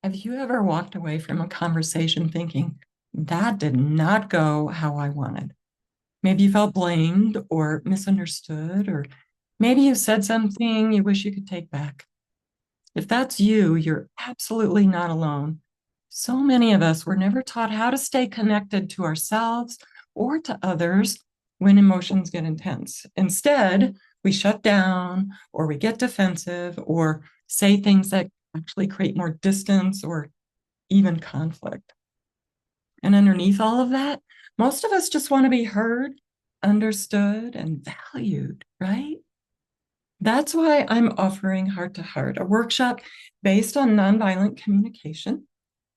Have you ever walked away from a conversation thinking, that did not go how I wanted? Maybe you felt blamed or misunderstood, or maybe you said something you wish you could take back. If that's you, you're absolutely not alone. So many of us were never taught how to stay connected to ourselves or to others when emotions get intense. Instead, we shut down or we get defensive or say things that actually create more distance or even conflict. And underneath all of that, most of us just want to be heard, understood, and valued, right? That's why I'm offering Heart to Heart, a workshop based on nonviolent communication.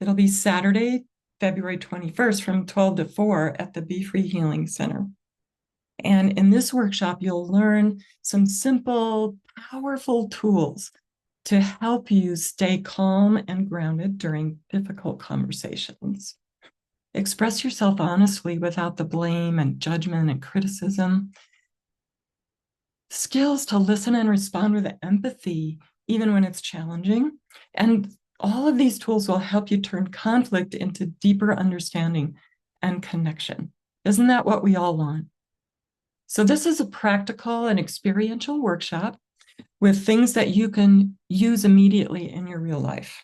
It'll be Saturday, February 21st from 12 to 4 at the Be Free Healing Center. And in this workshop, you'll learn some simple, powerful tools to help you stay calm and grounded during difficult conversations. Express yourself honestly without the blame and judgment and criticism. Skills to listen and respond with empathy, even when it's challenging. And all of these tools will help you turn conflict into deeper understanding and connection. Isn't that what we all want? So, this is a practical and experiential workshop with things that you can use immediately in your real life.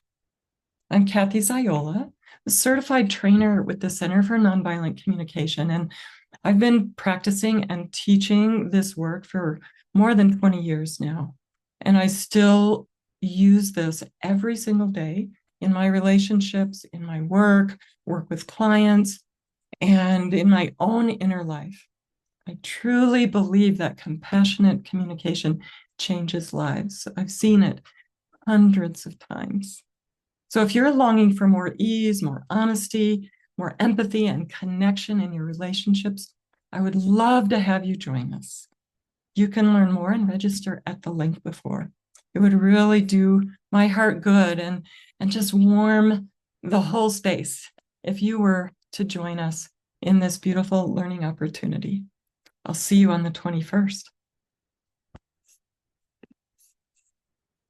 I'm Kathy Ziola, a certified trainer with the Center for Nonviolent Communication, and I've been practicing and teaching this work for more than 20 years now. And I still use this every single day in my relationships, in my work with clients, and in my own inner life. I truly believe that compassionate communication changes lives. I've seen it hundreds of times. So if you're longing for more ease, more honesty, more empathy, and connection in your relationships, I would love to have you join us. You can learn more and register at the link before. It would really do my heart good and just warm the whole space if you were to join us in this beautiful learning opportunity. I'll see you on the 21st.